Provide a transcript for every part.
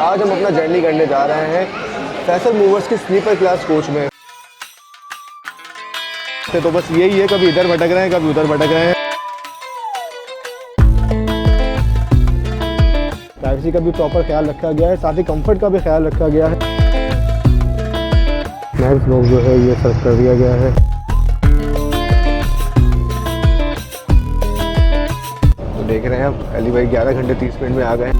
आज हम अपना जर्नी करने जा रहे हैं फैसल मूवर्स की स्लीपर क्लास कोच में। तो बस यही है, कभी इधर भटक रहे हैं कभी उधर भटक रहे हैं। प्राइवेसी का भी प्रॉपर ख्याल रखा गया है, साथ ही कंफर्ट का भी ख्याल रखा गया है। स्नैक्स बॉक्स जो है ये सर्व कर दिया गया है। तो देख रहे हैं आप अली भाई 11 घंटे 30 मिनट में आ गए।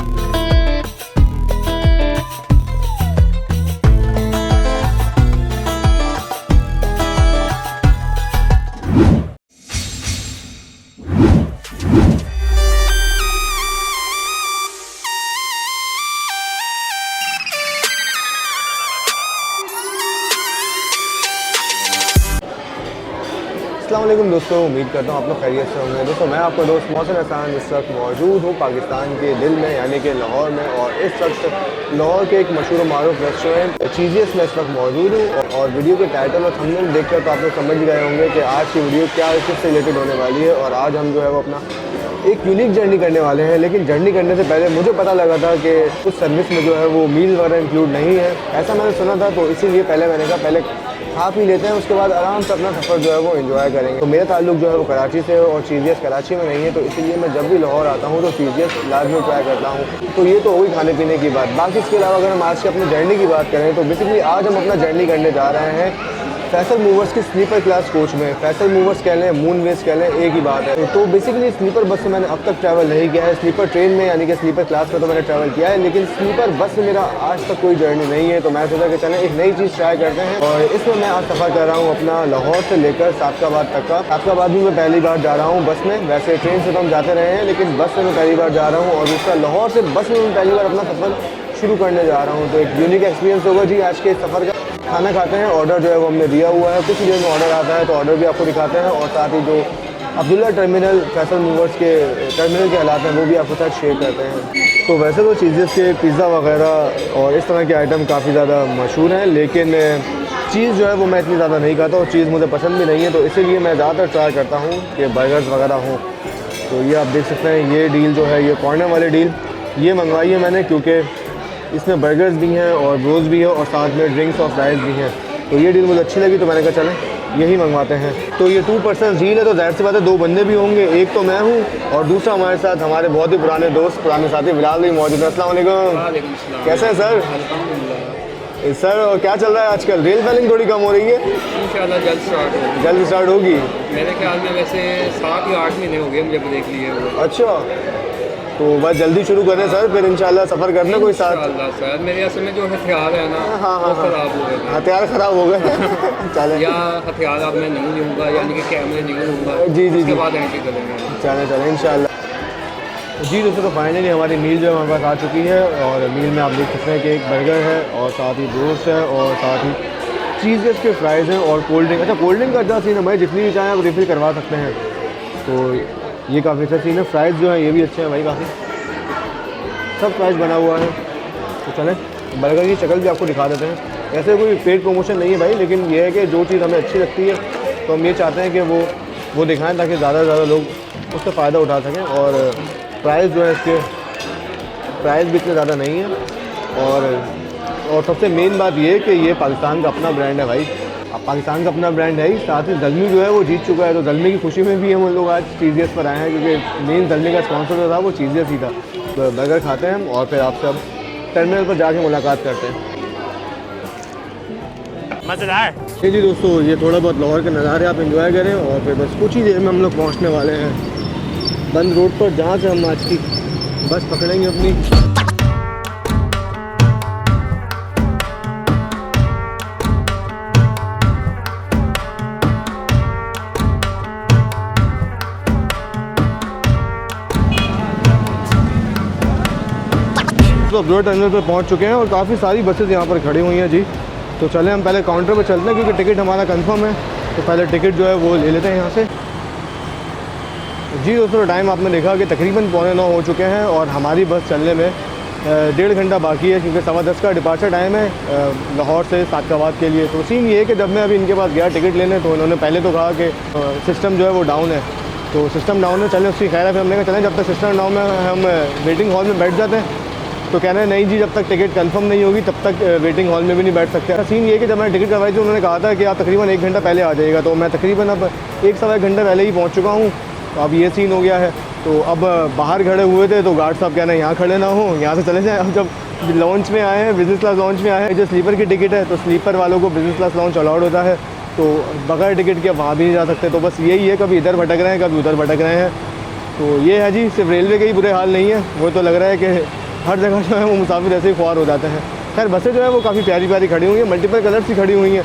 अस्सलामुअलैकुम दोस्तों, उम्मीद करता हूँ आप लोग खैरियत से होंगे। दोस्तों मैं आपका दोस्त मोहसिन हसन इस वक्त मौजूद हूँ पाकिस्तान के दिल में यानी कि लाहौर में, और इस वक्त लाहौर के एक मशहूर मारूफ रेस्टोरेंट चीज़ियस में इस वक्त मौजूद हूँ। और वीडियो के टाइटल और थंबनेल देखकर तो आप लोग समझ गए होंगे कि आज की वीडियो क्या इससे रिलेटेड होने वाली है। और आज हम जो है वो अपना एक यूनिक जर्नी करने वाले हैं। लेकिन जर्नी करने से पहले मुझे पता लगा था कि कुछ सर्विस में जो है वो मील वगैरह इंक्लूड नहीं है, ऐसा मैंने सुना था। तो इसीलिए पहले मैंने कहा पहले खा पी लेते हैं, उसके बाद आराम से अपना सफ़र जो है वो एंजॉय करेंगे। तो मेरा ताल्लुक जो है वो कराची से है और चीज़ियस कराची में नहीं है, तो इसीलिए मैं जब भी लाहौर आता हूँ तो चीज़ियस लाजमी ट्राई करता हूँ। तो ये तो होगी खाने पीने की बात। बाकी इसके अलावा अगर हम आज के अपनी जर्नी की बात करें तो बेसिकली आज हम अपना जर्नी करने जा रहे हैं फैसल मूवर्स की स्लीपर क्लास कोच में। फैसल मूवर्स कह लें, मूनवेज कह लें, एक ही बात है। तो बेसिकली स्लीपर बस से मैंने अब तक ट्रैवल नहीं किया है। स्लीपर ट्रेन में यानी कि स्लीपर क्लास में तो मैंने ट्रैवल किया है, लेकिन स्लीपर बस में मेरा आज तक कोई जर्नी नहीं है। तो मैं सोचा कि चलें एक नई चीज़ ट्राई करते हैं। और इसमें मैं आज सफ़र कर रहा हूँ अपना लाहौर से लेकर सादकाबाद तक का। सादकाबाद भी मैं पहली बार जा रहा हूँ बस में। वैसे ट्रेन से तो हम जाते रहे हैं, लेकिन बस से मैं पहली बार जा रहा हूँ। और दूसरा लाहौर से बस में मैं पहली बार अपना सफ़र शुरू करने जा रहा हूँ। तो एक यूनिक एक्सपीरियंस होगा जी आज के सफ़र का। खाना खाते हैं, ऑर्डर जो है वो हमने दिया हुआ है, कुछ देर में ऑर्डर आता है तो ऑर्डर भी आपको दिखाते हैं। और साथ ही जो अब्दुल्ला टर्मिनल फैसल मूवर्स के टर्मिनल के हालात हैं वो भी आपके साथ शेयर करते हैं। तो वैसे तो चीज़ेस के पिज़्ज़ा वगैरह और इस तरह के आइटम काफ़ी ज़्यादा मशहूर हैं, लेकिन चीज़ जो है वो मैं इतनी ज़्यादा नहीं खाता और चीज़ मुझे पसंद भी नहीं है। तो इसीलिए मैं ज़्यादातर ट्राई करता हूँ कि बर्गर्स वगैरह हों। तो ये आप देख सकते हैं, ये डील जो है ये कॉर्नर वाली डील ये मंगवाई है मैंने, क्योंकि इसमें बर्गर्स भी हैं और रोज़ भी है और साथ में ड्रिंक्स और फ्राइज़ भी हैं। तो ये डील मुझे अच्छी लगी तो मैंने कहा चलें यही मंगवाते हैं। तो ये 2 पर्सन डील है, तो जाहिर सी बात है 2 बंदे भी होंगे, एक तो मैं हूँ और दूसरा हमारे साथ हमारे बहुत ही पुराने दोस्त पुराने साथी बिलाल भी मौजूद हैं। अस्सलाम वालेकुम। कैसे हैं सर? सर और क्या चल रहा है आजकल? रेल फैलिंग थोड़ी कम हो रही है, इंशाल्लाह जल्द स्टार्ट होगी मेरे ख्याल में। वैसे 7 या 8 महीने हो गए मुझे देख लिए। अच्छा, तो बस जल्दी शुरू करें सर, फिर इंशाल्लाह सफ़र करने कोई साथ। सर मेरे असल में जो हथियार है ना वो ख़राब हो गए, हथियार ख़राब हो गए चले या हथियार अब मैं नहीं लूँगा, यानी कि कैमरे नहीं लूँगा। जी उसके बाद एंट्री करेंगे। चलें इंशाल्लाह। जी दोस्तों, तो फाइनली हमारी मील जो है हमारे पास आ चुकी है। और मील में आप देख सकते हैं कि एक बर्गर है और साथ ही रोस्ट है और साथ ही चीज़ के फ्राइज़ हैं और कोल्ड ड्रिंक। अच्छा, कोल्ड ड्रिंक का अच्छा सीन है भाई, जितनी भी चाहें आप रिफ़िल करवा सकते हैं। तो ये काफ़ी अच्छा सीन है। फ्राइज़ जो है ये भी अच्छे हैं भाई, काफ़ी सब फ्राइज़ बना हुआ है। तो चलें बर्गर की शक्ल भी आपको दिखा देते हैं। ऐसे कोई पेड प्रमोशन नहीं है भाई, लेकिन ये है कि जो चीज़ हमें अच्छी लगती है तो हम ये चाहते हैं कि वो दिखाएं ताकि ज़्यादा से ज़्यादा लोग उससे फ़ायदा उठा सकें। और प्राइस जो है इसके प्राइस भी इतने ज़्यादा नहीं है। और सबसे मेन बात ये है कि ये पाकिस्तान का अपना ब्रांड है भाई। अब पाकिस्तान का अपना ब्रांड है ही, साथ ही ज़ल्मी जो है वो जीत चुका है। तो ज़ल्मी की खुशी में भी हम लोग आज चीज़ियस पर आए हैं, क्योंकि मेन ज़ल्मी का स्पॉन्सर जो था वो चीज़ियस ही था। तो बर्गर खाते हैं हम और फिर आपसे अब टर्मिनल पर जाके मुलाकात करते हैं। मज़ेदार। जी दोस्तों, ये थोड़ा बहुत लाहौर के नज़ारे आप एंजॉय करें और फिर बस कुछ ही देर में हम लोग पहुँचने वाले हैं बंद रोड पर, जहाँ से हम आज की बस पकड़ेंगे अपनी। तो अब्दुल्ला टर्मिनल पर पहुंच चुके हैं और काफ़ी सारी बसेस यहाँ पर खड़ी हुई हैं जी। तो चलें हम पहले काउंटर पर चलते हैं, क्योंकि टिकट हमारा कंफर्म है। तो पहले टिकट जो है वो ले लेते हैं यहाँ से। जी दोस्तों, टाइम आपने देखा कि तकरीबन 8:45 हो चुके हैं और हमारी बस चलने में 1.5 घंटा बाकी है, क्योंकि 10:15 का डिपार्चर टाइम है लाहौर से सादकाबाद के लिए। तो सीन ये है कि जब मैं अभी इनके पास गया टिकट लेने तो इन्होंने पहले तो कहा कि सिस्टम जो है वो डाउन है। तो सिस्टम डाउन में चलें उसकी खैर है, फिर हमने कहा चलें जब तक सिस्टम डाउन में हम वेटिंग हॉल में बैठ जाते हैं तो कहना है नहीं जी, जब तक टिकट कंफर्म नहीं होगी तब तक वेटिंग हॉल में भी नहीं बैठ सकते। सीन ये कि जब मैंने टिकट करवाई थी उन्होंने कहा था कि आप तकरीबन 1 घंटा पहले आ जाइएगा, तो मैं तकरीबन अब 1-1.25 घंटा पहले ही पहुँच चुका हूँ। तो अब ये सीन हो गया है। तो अब बाहर खड़े हुए थे तो गार्ड साहब कहना है यहाँ खड़े ना हो, यहाँ से चले जाएँ। अब जब लॉन्च में आए हैं, बिज़नेस क्लास लॉन्च में आए हैं, जो स्लीपर की टिकट है तो स्लीपर वालों को बिज़नेस क्लास लॉन्च अलाउड होता है, तो बगैर टिकट के अब वहाँ भी नहीं जा सकते। तो बस यही है, कभी इधर भटक रहे हैं कभी उधर भटक रहे हैं। तो ये है जी, सिर्फ रेलवे के ही बुरे हाल नहीं है, वो तो लग रहा है कि हर जगह जो है वो मुसाफिर ऐसे ही ख्वार हो जाते हैं। खैर बसें जो है वो काफ़ी प्यारी प्यारी खड़ी हुई हैं, मल्टीपल कलर्स की खड़ी हुई हैं।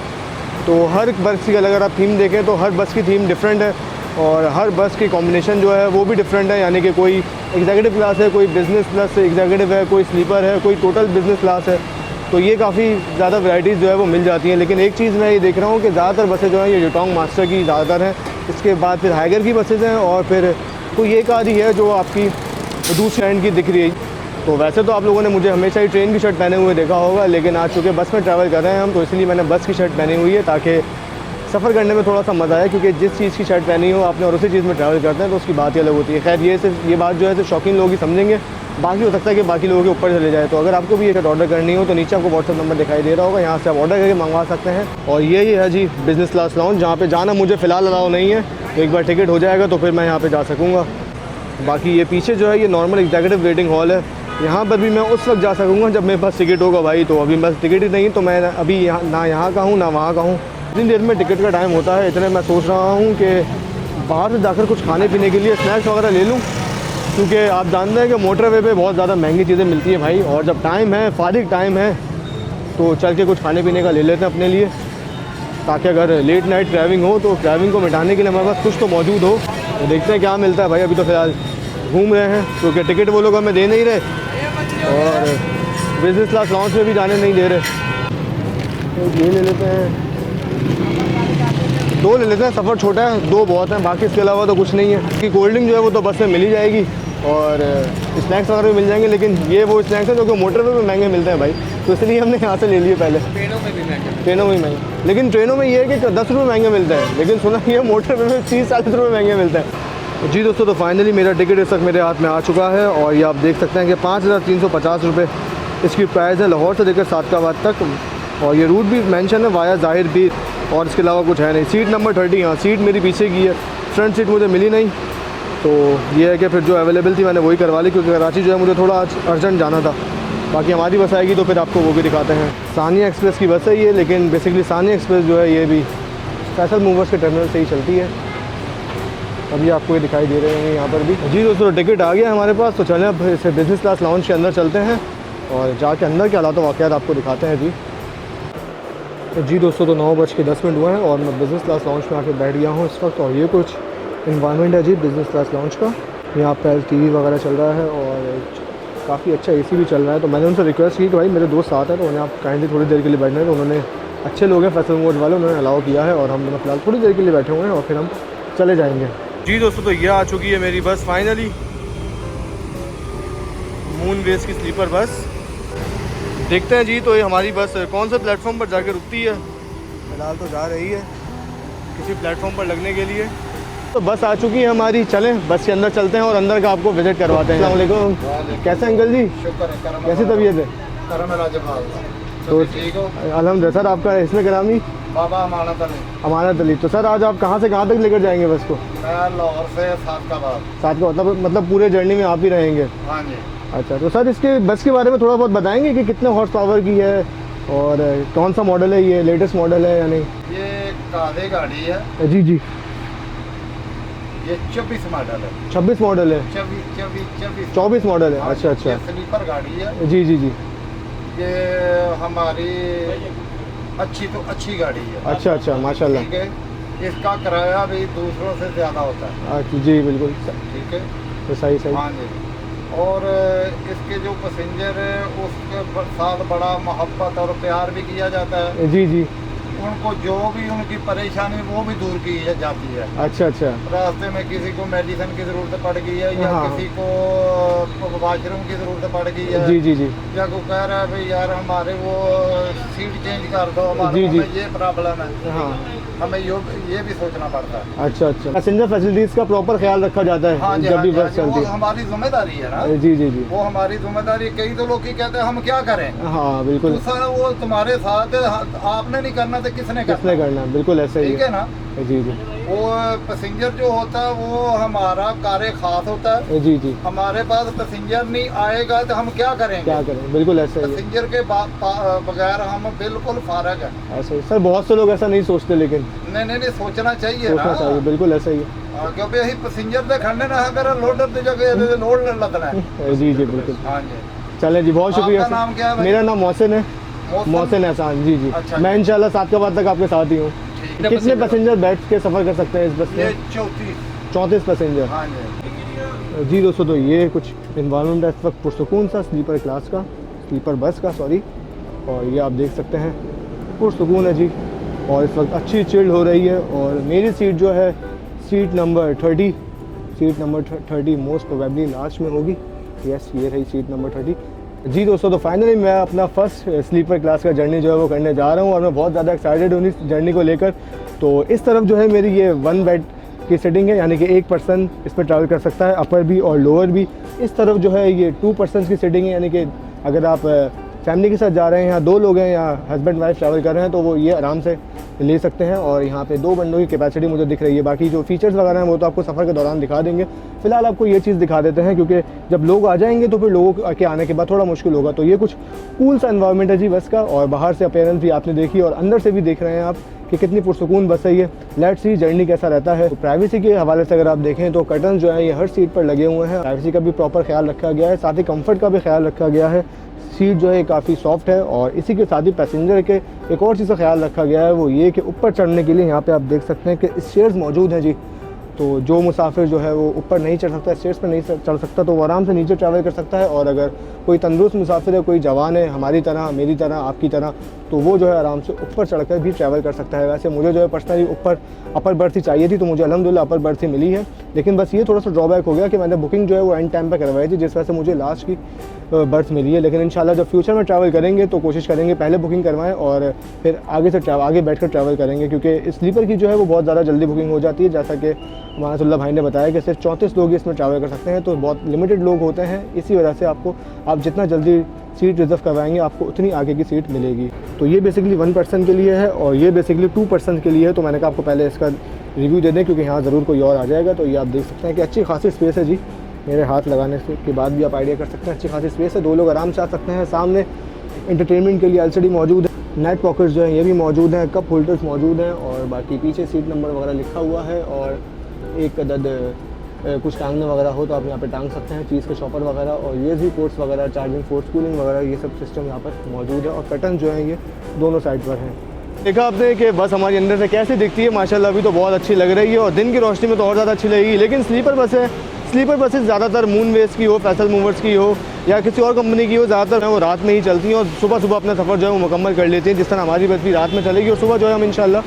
तो हर बस की अगर आप थीम देखें तो हर बस की थीम डिफरेंट है और हर बस की कॉम्बिनेशन जो है वो भी डिफरेंट है। यानी कि कोई एग्जीक्यूटिव क्लास है, कोई बिज़नेस प्लस एग्जीक्यूटिव है, कोई स्लीपर है, कोई टोटल बिज़नेस क्लास है। तो ये काफ़ी ज़्यादा वैराइटीज़ जो है वो मिल जाती हैं। लेकिन एक चीज़ मैं ये देख रहा हूँ कि ज़्यादातर बसें जो हैं ये यूटोंग मास्टर की ज़्यादातर हैं। इसके बाद फिर हाइगर की बसेज़ हैं और फिर कोई एक आधी है जो आपकी दूसरे एंड की दिख रही है। तो वैसे तो आप लोगों ने मुझे हमेशा ही ट्रेन की शर्ट पहने हुए देखा होगा, लेकिन आज चूँकि बस में ट्रैवल कर रहे हैं हम, तो इसलिए मैंने बस की शर्ट पहनी हुई है ताकि सफ़र करने में थोड़ा सा मज़ा आए। क्योंकि जिस चीज़ की शर्ट पहनी हो आपने और उसी चीज़ में ट्रैवल करते हैं तो उसकी बात ही अलग होती है। खैर ये बात जो है सिर्फ शौकीन लोग ही समझेंगे, बाकी हो सकता है कि बाकी लोगों के ऊपर चले जाए। तो अगर आपको भी ये शर्ट ऑर्डर करनी हो तो नीचे आपको व्हाट्सअप नंबर दिखाई दे रहा होगा, यहाँ से आप ऑर्डर करके मंगवा सकते हैं। और यही है जी बिज़नेस क्लास लॉन्च, जहाँ पे जाना मुझे फ़िलहाल अलाउ नहीं है। एक बार टिकट हो जाएगा तो फिर मैं यहाँ पे जा सकूँगा। बाकी ये पीछे जो है ये नॉर्मल एग्जीक्यूटिव वेटिंग हॉल है, यहाँ पर भी मैं उस वक्त जा सकूँगा जब मेरे पास टिकट होगा भाई। तो अभी बस टिकट ही नहीं, तो मैं अभी यहाँ का हूँ ना वहाँ का हूँ। जितनी देर में टिकट का टाइम होता है इतने मैं सोच रहा हूँ कि बाहर से जाकर कुछ खाने पीने के लिए स्नैक्स वगैरह ले लूँ, क्योंकि आप जानते हैं कि मोटरवे पे बहुत ज़्यादा महंगी चीज़ें मिलती हैं भाई। और जब टाइम है, फारिग टाइम है, तो चल के कुछ खाने पीने का ले लेते हैं अपने लिए, ताकि अगर लेट नाइट ड्राइविंग हो तो ड्राइविंग को मिटाने के लिए हमारे पास कुछ तो मौजूद हो। तो देखते हैं क्या मिलता है भाई। अभी तो फ़िलहाल घूम रहे हैं क्योंकि टिकट वो लोग हमें दे नहीं रहे और बिज़नेस क्लास लॉन्च में भी जाने नहीं दे रहे। तो ये ले लेते हैं, 2 ले लेते हैं, सफ़र छोटा है, 2 बहुत हैं, बाकी इसके अलावा तो कुछ नहीं है। कि कोल्ड ड्रिंक जो है वो तो बस में मिल ही जाएगी और स्नैक्स वगैरह भी मिल जाएंगे, लेकिन ये वो स्नैक्स हैं जो कि मोटरवे में महंगे मिलते हैं भाई, तो इसलिए हमने यहाँ से ले लिए पहले। ट्रेनों में भी महंगे, ट्रेनों में महंगे, लेकिन ट्रेनों में ये है कि 10 रुपये महंगे मिलते हैं, लेकिन सुना ये मोटरवे में 30-40 रुपये महंगे मिलते हैं। जी दोस्तों, तो फाइनली मेरा टिकट इस वक्त मेरे हाथ में आ चुका है और ये आप देख सकते हैं कि 5350 रुपये इसकी प्राइस है, लाहौर से लेकर सादकाबाद तक। और ये रूट भी मेंशन है वाया ज़ाहिर भी, और इसके अलावा कुछ है नहीं। सीट नंबर 30, हाँ सीट मेरी पीछे की है, फ्रंट सीट मुझे मिली नहीं, तो ये है कि फिर जो अवेलेबल थी मैंने वही करवा ली, क्योंकि कराची जो है मुझे थोड़ा अर्जेंट जाना था। बाकी हमारी बस आएगी तो फिर आपको वो भी दिखाते हैं। सानिया एक्सप्रेस की बस है ये, लेकिन बेसिकली सानिया एक्सप्रेस जो है ये भी स्पेशल मूवर्स के टर्मिनल से ही चलती है। अभी आपको ये दिखाई दे रहे हैं यहाँ पर भी। जी दोस्तों, टिकट आ गया हमारे पास, तो चलें अब इसे बिज़नेस क्लास लॉन्च के अंदर चलते हैं और जाके अंदर के हालात वाक़यात आपको दिखाते हैं। जी दोस्तों, तो 9:10 हुए हैं और मैं बिज़नेस क्लास लॉन्च में आके बैठ गया हूँ इस वक्त। और ये कुछ इन्वायरमेंट है जी बिज़नेस क्लास लॉन्च का। यहाँ पर टीवी वगैरह चल रहा है और काफ़ी अच्छा एसी भी चल रहा है। तो मैंने उनसे रिक्वेस्ट की कि भाई मेरे दोस्त साथ हैं तो उन्हें आप काइंडली थोड़ी देर के लिए बैठना है, तो उन्होंने, अच्छे लोग हैं फैसल मोड वाले, उन्होंने अलाउ किया है और हम फिलहाल थोड़ी देर के लिए बैठे हुए हैं और फिर हम चले जाएंगे। जी दोस्तों, तो ये आ चुकी है मेरी बस फाइनली, मून बेस की स्लीपर बस। देखते हैं जी तो ये हमारी बस कौन से प्लेटफॉर्म पर जाकर रुकती है। फिलहाल तो जा रही है किसी प्लेटफॉर्म पर लगने के लिए। तो बस आ चुकी है हमारी, चलें बस के अंदर चलते हैं और अंदर का आपको विज़िट करवाते हैं। अस्सलाम वालेकुम, कैसे अंकल जी, कैसी तबीयत है? तो अल्हम्दुलिल्लाह सर, आपका इसमें करामी बाबा अमानत अली। तो सर आज आप कहाँ से कहाँ तक लेकर जाएंगे बस को? मैं लाहौर से सादकाबाद। मतलब पूरे जर्नी में आप ही रहेंगे? हाँ जी। अच्छा, तो सर इसके बस के बारे में थोड़ा बहुत बताएंगे कि कितने हॉर्स पावर की है और कौन सा मॉडल है, ये लेटेस्ट मॉडल है या नहीं? ये कादे गाड़ी है। जी जी, ये 24 मॉडल है। 26 मॉडल है? 24 मॉडल है। अच्छा अच्छा, ये स्लीपर गाड़ी है। जी जी जी, ये हमारी अच्छी गाड़ी है। अच्छा अच्छा, माशाल्लाह। ठीक है, इसका किराया भी दूसरों से ज़्यादा होता है। अच्छा जी, बिल्कुल ठीक है, तो सही सही। हाँ जी। और इसके जो पैसेंजर है उसके साथ बड़ा मोहब्बत और प्यार भी किया जाता है। जी जी, उनको जो भी उनकी परेशानी वो भी दूर की जाती है। अच्छा अच्छा। रास्ते में किसी को मेडिसिन की ज़रूरत पड़ गई है या हाँ। किसी को वाशरूम की ज़रूरत पड़ गई है, जी जी जी। या कोई कह रहा है भाई यार हमारे वो सीट चेंज कर दो, जी, जी। हमें ये प्रॉब्लम है, हाँ। हमें ये भी सोचना पड़ता है। अच्छा अच्छा। पैसेंजर फैसिलिटीज़ का प्रॉपर ख्याल रखा जाता है हाँ जी, जब भी हाँ बस जी, चलती वो है। हमारी जिम्मेदारी है ना। जी जी जी। वो हमारी जिम्मेदारी। कई तो लोग ही कहते हैं हम क्या करें। हाँ बिल्कुल। दूसरा वो तुम्हारे साथ है, आपने नहीं करना तो किसने किसने करना है, बिल्कुल ऐसा ही ठीक है ना। जी जी। वो पैसेंजर जो होता है वो हमारा कार्य खास होता है। जी जी। हमारे पास पैसेंजर नहीं आएगा तो हम क्या करेंगे। क्या करें, बिल्कुल ऐसा ही है। पैसेंजर के बगैर हम बिल्कुल फारग है। ऐसा ही सर, बहुत से लोग ऐसा नहीं सोचते, लेकिन नहीं सोचना चाहिए सोचना ना। चाहिए, बिल्कुल ऐसा ही क्योंकि यही पैसेंजर दे खड़ने ना अगर लोडर की जगह लोड लगना है। है। जी जी बिल्कुल। हाँ जी। चलें जी, बहुत शुक्रिया आपका नाम क्या है सर। भाई? मेरा नाम मोहसिन है, मोहसिन एहसान। जी जी। अच्छा। मैं इंशाल्लाह 7 के बाद तक आपके साथ ही हूँ। कितने पैसेंजर बैठ के सफ़र कर सकते हैं इस बस ये में? 34 पैसेंजर। हाँ जी। जी दोस्तों, तो ये कुछ इन्वायरमेंट है इस वक्त पुरसकून सा, स्लीपर क्लास का, स्लीपर बस का सॉरी। और ये आप देख सकते हैं पुरसकून है जी, और इस वक्त अच्छी चिल्ड हो रही है। और मेरी सीट जो है seat number 30 most probably last में होगी। यस, ये रही सीट नंबर 30। जी दोस्तों, तो फाइनली मैं अपना फर्स्ट स्लीपर क्लास का जर्नी जो है वो करने जा रहा हूँ, और मैं बहुत ज़्यादा एक्साइटेड हूँ इस जर्नी को लेकर। तो इस तरफ जो है मेरी ये 1 बेड की सीटिंग है, यानी कि एक पर्सन इस पर ट्रैवल कर सकता है, अपर भी और लोअर भी। इस तरफ जो है ये 2 पर्सन की सीटिंग है, यानी कि अगर आप फैमिली के साथ जा रहे हैं या 2 लोग हैं या हस्बैंड वाइफ ट्रैवल कर रहे हैं तो वो ये आराम से ले सकते हैं। और यहाँ पे 2 बंदों की कैपेसिटी मुझे दिख रही है। बाकी जो फीचर्स वगैरह हैं वो तो आपको सफ़र के दौरान दिखा देंगे। फिलहाल आपको ये चीज़ दिखा देते हैं, क्योंकि जब लोग आ जाएंगे तो फिर लोगों के आने के बाद थोड़ा मुश्किल होगा। तो ये कुछ कूल सा एनवायरनमेंट है जी बस का, और बाहर से अपीयरेंस भी आपने देखी और अंदर से भी देख रहे हैं आप कि कितनी पुरसकून बस है ये। लेट्स सी जर्नी कैसा रहता है। तो प्राइवेसी के हवाले से अगर आप देखें तो कर्टन जो है ये हर सीट पर लगे हुए हैं। प्राइवेसी का भी प्रॉपर ख्याल रखा गया है, साथ ही कंफर्ट का भी ख्याल रखा गया है। सीट जो है काफ़ी सॉफ्ट है, और इसी के साथ ही पैसेंजर के एक और चीज़ का ख्याल रखा गया है, वो ये कि ऊपर चढ़ने के लिए यहाँ पे आप देख सकते हैं कि स्टेयर्स मौजूद हैं जी। तो जो मुसाफिर जो है वो ऊपर नहीं चढ़ सकता, स्टेयर्स पर नहीं चढ़ सकता, तो वो आराम से नीचे ट्रैवल कर सकता है। और अगर कोई तंदुरुस्त मुसाफिर है, कोई जवान है हमारी तरह, मेरी तरह, आपकी तरह, तो वो जो है आराम से ऊपर चढ़कर भी ट्रैवल कर सकता है। वैसे मुझे जो है पर्सनली ऊपर अपर बर्थ ही चाहिए थी, तो मुझे अल्हम्दुलिल्लाह अपर बर्थ ही मिली है। लेकिन बस ये थोड़ा सा ड्रॉबैक हो गया कि मैंने बुकिंग जो है वो एंड टाइम पर करवाई थी, जिस वजह से मुझे लास्ट की बर्थ मिली है। लेकिन इंशाल्लाह जब फ्यूचर में ट्रैवल करेंगे तो कोशिश करेंगे पहले बुकिंग करवाएं और फिर आगे बैठकर ट्रैवल करेंगे, क्योंकि स्लीपर की जो है वो बहुत ज़्यादा जल्दी बुकिंग हो जाती है। जैसा कि मानसुल्लाह भाई ने बताया कि सिर्फ 34 लोग इसमें ट्रैवल कर सकते हैं, तो बहुत लिमिटेड लोग होते हैं। इसी वजह से आप जितना जल्दी सीट रिज़र्व करवाएंगे आपको उतनी आगे की सीट मिलेगी। तो ये बेसिकली 1 पर्सन के लिए है, और ये बेसिकली 2 पर्सन के लिए है। तो मैंने कहा आपको पहले इसका रिव्यू दे दें, क्योंकि यहाँ ज़रूर कोई और आ जाएगा। तो ये आप देख सकते हैं कि अच्छी खासी स्पेस है जी। मेरे हाथ लगाने से के बाद भी आप आइडिया कर सकते हैं, अच्छी खासी स्पेस है। 2 लोग आराम से आ सकते हैं। सामने एंटरटेनमेंट के लिए LCD मौजूद है, नेट पॉकेट्स जो हैं ये भी मौजूद हैं, कप होल्डर्स मौजूद हैं, और बाकी पीछे सीट नंबर वगैरह लिखा हुआ है। और एक अदद कुछ टांगने वगैरह हो तो आप यहाँ पे टांग सकते हैं, चीज़ के शॉपर वगैरह, और USB पोर्ट्स वगैरह, चार्जिंग पोर्ट्स, कूलिंग वगैरह, ये सब सिस्टम यहाँ पर मौजूद है। और कर्टन जो है ये दोनों साइड पर हैं। देखा आपने कि बस हमारी अंदर से कैसे दिखती है, माशाल्लाह अभी तो बहुत अच्छी लग रही है, और दिन की रोशनी में तो और ज़्यादा अच्छी लगेगी। लेकिन स्लीपर बसेस ज़्यादातर मूनवेज की हो, फैसल मूवर्स की हो, या किसी और कंपनी की हो, ज़्यादातर वो रात में ही चलती हैं और सुबह अपना सफ़र जो है वो मुकम्मल कर लेती हैं। जिस तरह हमारी बस भी रात में चलेगी, और सुबह जो है हम इंशाल्लाह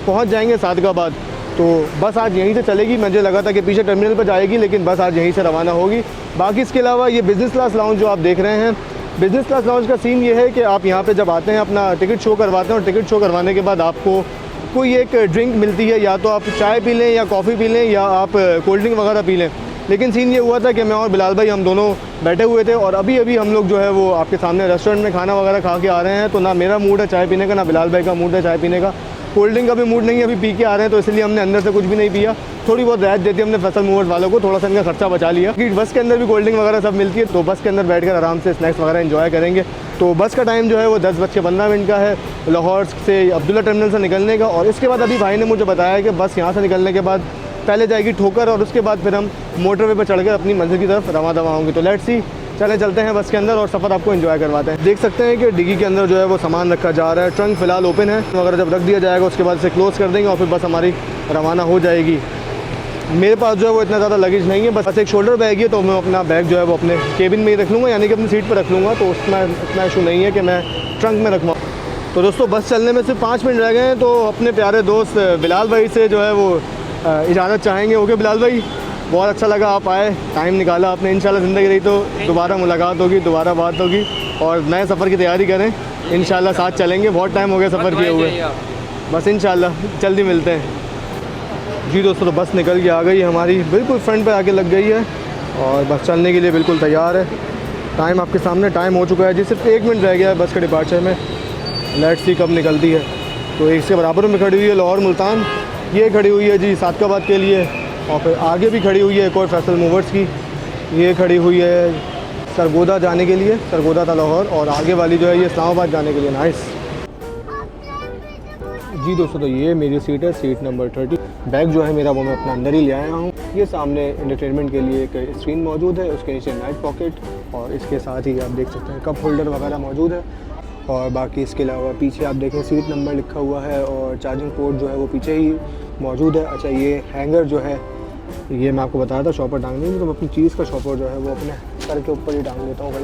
पहुँच जाएंगे सादगाबाद। तो बस आज यहीं से चलेगी। मुझे लगा था कि पीछे टर्मिनल पर जाएगी, लेकिन बस आज यहीं से रवाना होगी। बाकी इसके अलावा ये बिज़नेस क्लास लाउंज जो आप देख रहे हैं, बिज़नेस क्लास लाउंज का सीन ये है कि आप यहाँ पे जब आते हैं अपना टिकट शो करवाते हैं, और टिकट शो करवाने के बाद आपको कोई एक ड्रिंक मिलती है, या तो आप चाय पी लें या कॉफ़ी पी लें या आप कोल्ड ड्रिंक वगैरह पी लें। लेकिन सीन ये हुआ था कि मैं और बिलाल भाई हम दोनों बैठे हुए थे, और अभी हम लोग जो है वो आपके सामने रेस्टोरेंट में खाना वगैरह खा के आ रहे हैं। तो ना मेरा मूड है चाय पीने का, ना बिलाल भाई का मूड है चाय पीने का, कोल्ड ड्रिंक का भी मूड नहीं है, अभी पी के आ रहे हैं। तो इसलिए हमने अंदर से कुछ भी नहीं पिया, थोड़ी बहुत राहत देती हमने फैसल मूवर्स वालों को, थोड़ा सा इनका खर्चा बचा लिया। कि बस के अंदर भी कोल्ड ड्रिंक वगैरह सब मिलती है, तो बस के अंदर बैठकर आराम से स्नैक्स वगैरह एंजॉय करेंगे। तो बस का टाइम जो है वो 10:15 का है लाहौर से अब्दुल्ला टर्मिनल से निकलने का। और इसके बाद अभी भाई ने मुझे बताया कि बस यहाँ से निकलने के बाद पहले जाएगी ठोकर, और उसके बाद फिर हम मोटरवे पर चढ़कर अपनी मंजिल की तरफ रवा दवा होंगे। तो लेट्स सी, चलते हैं बस के अंदर और सफ़र आपको एंजॉय करवाते हैं। देख सकते हैं कि डिग्गी के अंदर जो है वो सामान रखा जा रहा है। ट्रंक फ़िलहाल ओपन है, वगैरह जब रख दिया जाएगा उसके बाद इसे क्लोज़ कर देंगे और फिर बस हमारी रवाना हो जाएगी। मेरे पास जो है वो इतना ज़्यादा लगेज नहीं है, बस एक शोल्डर बैग है, तो मैं अपना बैग जो है वो अपने केबिन में ही रख लूँगा, यानी कि अपनी सीट पर रख लूँगा। तो उसमें इतना इशू नहीं है कि मैं ट्रंक में रखवाऊँ। तो दोस्तों बस चलने में सिर्फ 5 मिनट रह गए हैं, तो अपने प्यारे दोस्त बिलाल भाई से जो है वो इजाज़त चाहेंगे। ओके बिलाल भाई, बहुत अच्छा लगा आप आए, टाइम निकाला आपने। इंशाल्लाह ज़िंदगी रही तो दोबारा मुलाकात होगी, दोबारा बात होगी, और नए सफ़र की तैयारी करें। इंशाल्लाह साथ चलेंगे, बहुत टाइम हो गया सफ़र किए हुए। बस इंशाल्लाह जल्दी मिलते हैं जी। दोस्तों तो बस निकल के आ गई हमारी, बिल्कुल फ्रंट पे आके लग गई है और बस चलने के लिए बिल्कुल तैयार है। टाइम आपके सामने टाइम हो चुका है जी, सिर्फ 1 मिनट रह गया है बस के डिपार्चर में। लेट्स सी कब निकलती है। तो इसके बराबर में खड़ी हुई है लाहौर मुल्तान, ये खड़ी हुई है जी सादकाबाद के लिए, और फिर आगे भी खड़ी हुई है एक और फैसल मूवर्स की, ये खड़ी हुई है सरगोदा जाने के लिए, सरगोदा था लाहौर, और आगे वाली जो है ये इस्लामाबाद जाने के लिए। नाइस जी। दोस्तों तो ये मेरी सीट है, सीट नंबर 30। बैग जो है मेरा वो मैं अपना अंदर ही ले आया हूँ। ये सामने एंटरटेनमेंट के लिए एक स्क्रीन मौजूद है, उसके नीचे नाइट पॉकेट, और इसके साथ ही आप देख सकते हैं कप होल्डर वगैरह मौजूद है। और बाकी इसके अलावा पीछे आप देखें सीट नंबर लिखा हुआ है, और चार्जिंग पोर्ट जो है वो पीछे ही मौजूद है। अच्छा, ये हैंगर जो है ये मैं आपको बता रहा था शॉपर टांगने में, तो मैं अपनी चीज़ का शॉपर जो है वो अपने सर के ऊपर ही टांग लेता हूँ भाई।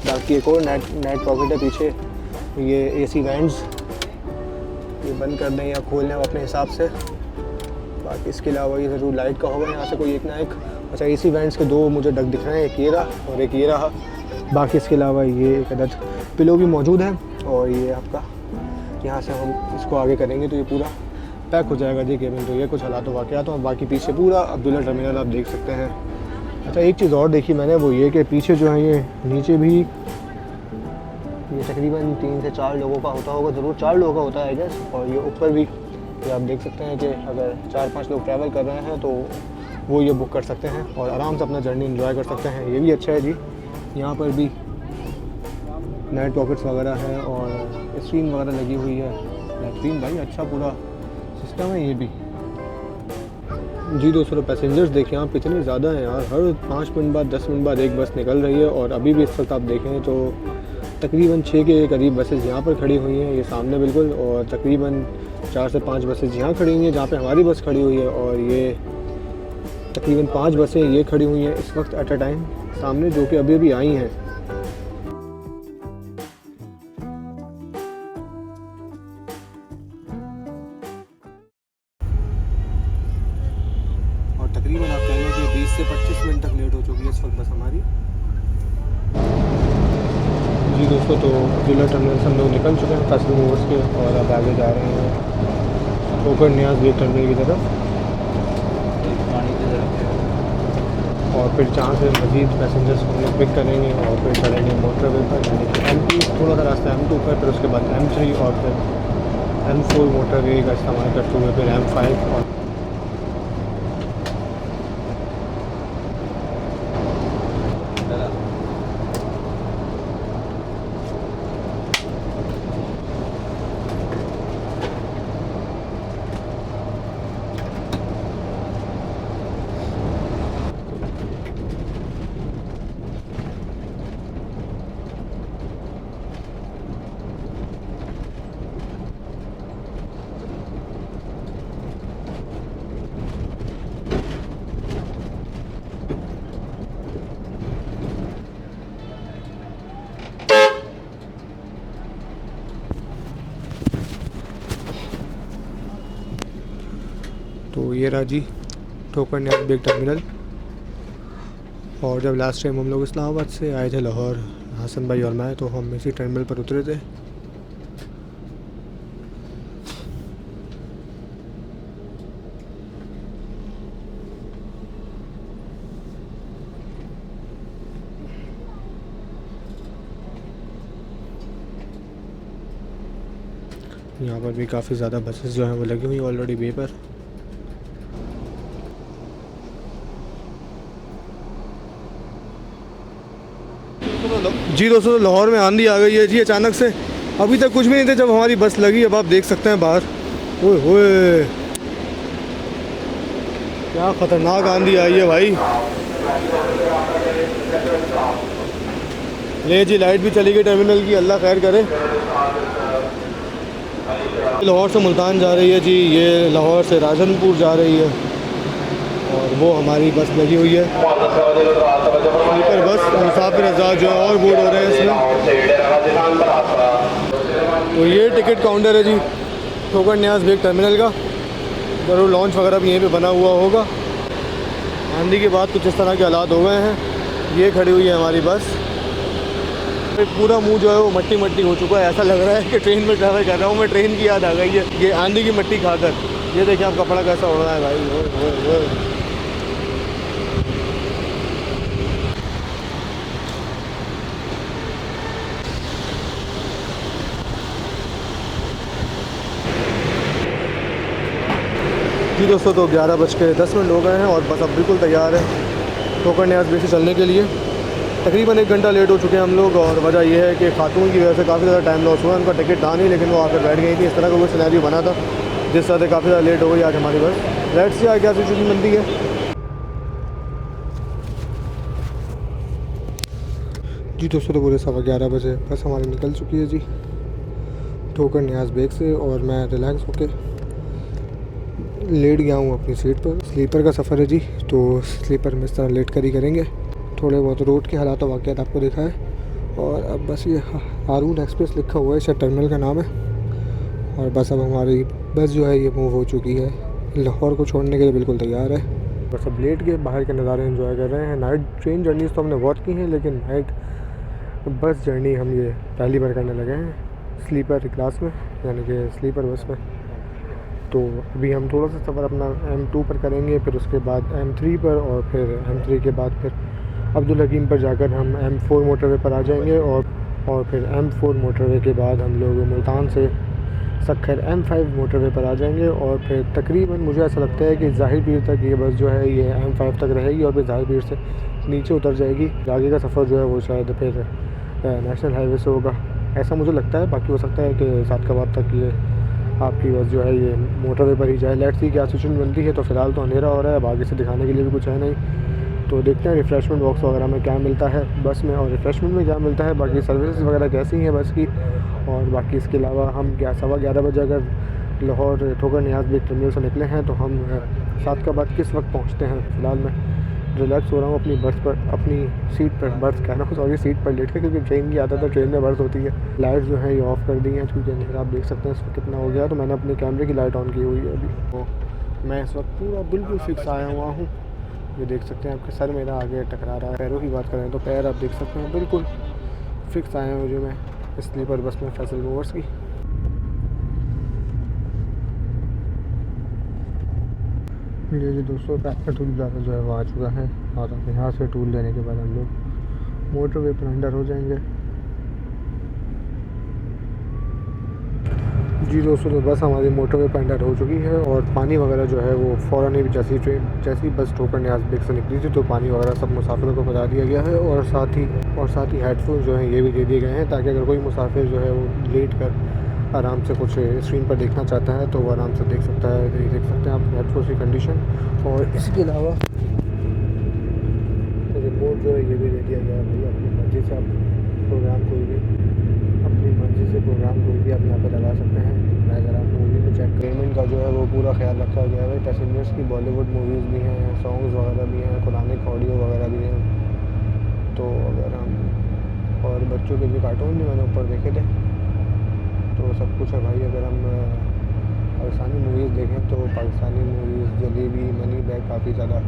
बाकी एक और नेट पॉकेट है पीछे। ये AC वैंड्स ये बंद कर दें या खोल लें अपने हिसाब से। बाकी इसके अलावा ये ज़रूर लाइट का होगा यहाँ से कोई एक ना एक। अच्छा, AC वैंड्स के 2 मुझे डक दिख रहे हैं, एक ये रहा और एक ये रहा। बाकी इसके अलावा ये एक अदद पिलो भी मौजूद है, और ये आपका यहाँ से हम इसको आगे करेंगे तो ये पूरा पैक हो जाएगा जी केबिन। तो ये कुछ हालात वाक़यात हैं, और बाकी पीछे पूरा अब्दुल्ला टर्मिनल आप देख सकते हैं। अच्छा, एक चीज़ और देखी मैंने, वो ये कि पीछे जो है ये नीचे भी ये तकरीबन 3 से 4 लोगों का होता होगा, ज़रूर 4 लोगों का होता है आई गेस। और ये ऊपर भी ये आप देख सकते हैं कि अगर 4-5 लोग ट्रैवल कर रहे हैं तो वो ये बुक कर सकते हैं और आराम से अपना जर्नी एंजॉय कर सकते हैं। ये भी अच्छा है जी। यहाँ पर भी नाइट पॉकेट्स वगैरह है और स्क्रीन वगैरह लगी हुई है। बेहतरीन भाई, अच्छा पूरा सिस्टम है ये भी जी। दोस्तों तो पैसेंजर्स देखें आप कितने ज़्यादा हैं यार, हर 5 मिनट बाद 10 मिनट बाद एक बस निकल रही है। और अभी भी इस वक्त आप देखें तो तकरीबन 6 के करीब बसेज़ यहाँ पर खड़ी हुई हैं, ये सामने बिल्कुल, और तकरीबन 4 से 5 बसेज़ यहाँ खड़ी हुई हैं जहाँ पे हमारी बस खड़ी हुई है, और ये तकरीबन 5 बसें ये खड़ी हुई हैं इस वक्त एट अ टाइम सामने, जो कि अभी अभी आई हैं। और तकरीबन आप कह लें कि 20 से 25 मिनट तक लेट हो चुकी है इस वक्त बस हमारी जी। दोस्तों तो अब्दुल्ला टर्मिनल से हम लोग निकल चुके हैं फैसल मूवर्स के, और अब आगे जा रहे हैं ठोकर न्याज बेग टर्मिनल की तरफ, और फिर जहाँ से मज़ीद पैसेंजर्स को हम लोग पिक करेंगे और फिर चलेंगे मोटरवे पर, यानी कि M2 थोड़ा सा रास्ता M2 पर, फिर उसके बाद M3 और फिर M4 मोटरवे का इस्तेमाल करते हुए फिर M5 और तो ये रहा जी ठोकर न्याज बेग टर्मिनल। और जब लास्ट टाइम हम लोग इस्लामाबाद से आए थे लाहौर, हसन भाई और मैं, तो हम इसी टर्मिनल पर उतरे थे। यहाँ पर भी काफ़ी ज़्यादा बसेस जो हैं वो लगी हुई ऑलरेडी वे पर। जी दोस्तों, लाहौर में आंधी आ गई है जी अचानक से, अभी तक कुछ भी नहीं थे जब हमारी बस लगी। अब आप देख सकते हैं बाहर, ओए होए क्या ख़तरनाक आंधी आई है भाई। ले जी लाइट भी चली गई टर्मिनल की, अल्लाह खैर करे। लाहौर से मुल्तान जा रही है जी, ये लाहौर से राजनपुर जा रही है, और वो हमारी बस लगी हुई है स्लीपर बस। मुसाफिर आज़ाद जो है और बोर्ड हो रहे हैं इसमें। तो ये टिकट काउंटर है जी ठोकर न्याज बेग टर्मिनल का। ज़रूर लॉन्च वगैरह भी यहीं पे बना हुआ होगा। आंधी के बाद कुछ इस तरह के हालात हो गए हैं। ये खड़ी हुई है हमारी बस। पूरा मुंह जो है वो मट्टी मट्टी हो चुका है। ऐसा लग रहा है कि ट्रेन में ट्रैवल कर रहा हूँ मैं। ट्रेन की याद आ गई है ये आंधी की मट्टी खाकर। ये देखिए आप कपड़ा कैसा उड़ रहा है भाई। ओए। जी दोस्तों, तो 11:10 हो गए हैं और बस अब बिल्कुल तैयार है ठोकर न्याज बेग से चलने के लिए। तकरीबन 1 घंटा लेट हो चुके हैं हम लोग और वजह यह है कि खातून की वजह से काफ़ी ज़्यादा टाइम लॉस हुआ। उनका टिकट था नहीं लेकिन वो आकर बैठ गई थी। इस तरह का कोई सिनेरियो बना था जिस तरह से काफ़ी ज़्यादा लेट हो गई आज हमारी बस। लेट्स सी क्या सिचुएशन बनती है। जी दोस्तों, तो पूरे 11:15 बजे बस हमारी निकल चुकी है जी ठोकर न्याज बेग से और मैं रिलैक्स होके लेट गया हूँ अपनी सीट पर। स्लीपर का सफ़र है जी, तो स्लीपर में इस तरह लेट कर ही करेंगे। थोड़े बहुत रोड के हालात वाक़यात आपको देखा है। और अब बस ये हारून एक्सप्रेस लिखा हुआ है, शायद टर्मिनल का नाम है। और बस अब हमारी बस जो है ये मूव हो चुकी है, लाहौर को छोड़ने के लिए बिल्कुल तैयार है। बस अब लेट के बाहर के नज़ारे एंजॉय कर रहे हैं। नाइट ट्रेन जर्नीज़ तो हमने बहुत की हैं लेकिन नाइट बस जर्नी हम ये पहली बार करने लगे हैं स्लीपर क्लास में, यानी कि स्लीपर बस में। तो अभी हम थोड़ा सा सफ़र अपना M2 पर करेंगे, फिर उसके बाद M3 पर और फिर M3 के बाद फिर अब्दुल हकीम पर जाकर हम M4 मोटरवे पर आ जाएंगे और फिर M4 मोटरवे के बाद हम लोग मुल्तान से सक्खर M5 मोटरवे पर आ जाएंगे। और फिर तकरीबन मुझे ऐसा लगता है कि ज़ाहिर पीर तक ये बस जो है ये M5 तक रहेगी और फिर ज़ाहिर पीर से नीचे उतर जाएगी। आगे का सफ़र जो है वो शायद फिर नेशनल हाईवे से होगा, ऐसा मुझे लगता है। बाकी हो सकता है कि सादकाबाद तक ये आपकी बस जो है ये मोटरवे पर ही जाए। लेट्स सी क्या सिचुएशन बनती है। तो फ़िलहाल तो अंधेरा हो रहा है, अब आगे से दिखाने के लिए भी कुछ है नहीं। तो देखते हैं रिफ़्रेशमेंट बॉक्स वगैरह में क्या मिलता है बस में और रिफ़्रेशमेंट में क्या मिलता है, बाकी सर्विसेज वगैरह कैसी हैं बस की। और बाकी इसके अलावा हम 11:15 बजे अगर लाहौर ठोकर न्याज बेग टर्मिनल से निकले हैं तो हम सादकाबाद किस वक्त पहुँचते हैं। फ़िलहाल मैं रिलैक्स हो रहा हूँ अपनी बर्थ पर, अपनी सीट पर, बर्थ कह रहा हूँ सॉरी, सीट पर लेट के, क्योंकि ट्रेन की आदत है, ट्रेन में बर्थ होती है। लाइट जो है ये ऑफ़ कर दी हैं क्योंकि अंधेरा आप देख सकते हैं इस वक्त कितना हो गया। तो मैंने अपने कैमरे की लाइट ऑन की हुई है अभी। तो मैं इस वक्त पूरा बिल्कुल फिक्स आया हुआ हूँ। ये देख सकते हैं आपके सर मेरा आगे टकरा रहा है। पैरों की बात करें तो पैर आप देख सकते हैं बिल्कुल फिक्स आए हैं मुझे मैं स्लीपर बस में फैसल मूवर्स की। ये जी दोस्तों पैकेट टूल ज़्यादा जो है वो आ चुका है और अब यहाँ से टूल लेने के बाद हम लोग मोटरवे पर अंडर हो जाएंगे। जी दोस्तों, तो बस हमारी मोटरवे पर अंडर हो चुकी है और पानी वगैरह जो है वो फ़ौरन ही जैसी बस ठोकर न्याज बेग से निकली थी तो पानी वगैरह सब मुसाफिरों को बता दिया गया है। और साथ ही हेडफोन जो हैं ये भी दे दिए गए हैं ताकि अगर कोई मुसाफिर जो है वो लेट कर आराम से कुछ स्क्रीन पर देखना चाहता है तो वो आराम से देख सकता है। ये देख सकते हैं आप हेडफोन की कंडीशन। और इसके अलावा रिमोट जो है ये भी दे दिया गया है भाई, अपनी मर्ज़ी से आप प्रोग्राम कोई भी आप यहाँ पर लगा सकते हैं। अगर आप मूवी में चेक पेमेंट का जो है वो पूरा ख्याल रखा गया है। पैसेंजर्स की बॉलीवुड मूवीज़ भी हैं, सॉन्ग्स वगैरह भी हैं, कुरानिक ऑडियो वगैरह भी हैं। तो अगर हम और बच्चों के भी कार्टून भी मैंने ऊपर देखे थे तो सब कुछ है भाई। अगर हम पाकिस्तानी मूवीज़ देखें तो Pakistani movies, jalebi, money bag, काफ़ी ज़्यादा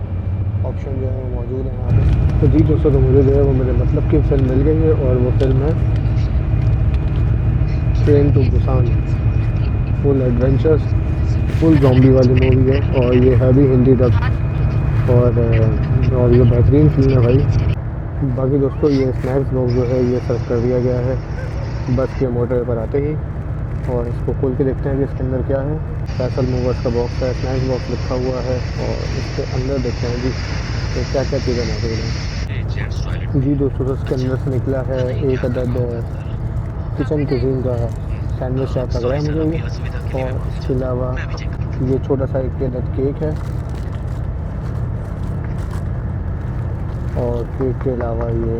ऑप्शन जो है वो मौजूद हैं यहाँ पर। तो जी दोस्तों, तो मुझे जो है वो मेरे मतलब की फ़िल्म मिल गई है और वो फिल्म है train to Busan. Full adventures, full zombie वाली मूवी है और ये है भी हिंदी डब और ये बेहतरीन फिल्म है भाई। बाकी दोस्तों ये स्नैक्स बॉक्स जो है ये सर्व कर दिया गया है बस के मोटरवे पर आते ही। और इसको खोल के देखते हैं कि इसके अंदर क्या है। फैसल मूवर्स का बॉक्स है, स्नैक्स बॉक्स लिखा हुआ है और इसके अंदर देखते हैं जी तो क्या क्या चीज़ें मौजूद हैं। जी दोस्तों, तो इसके अंदर से निकला है एक अदद किचन कुजीन का सैंडविच टाइप लग रहा है मुझे ये। और इसके अलावा ये छोटा सा एक अदद केक है और केक के अलावा ये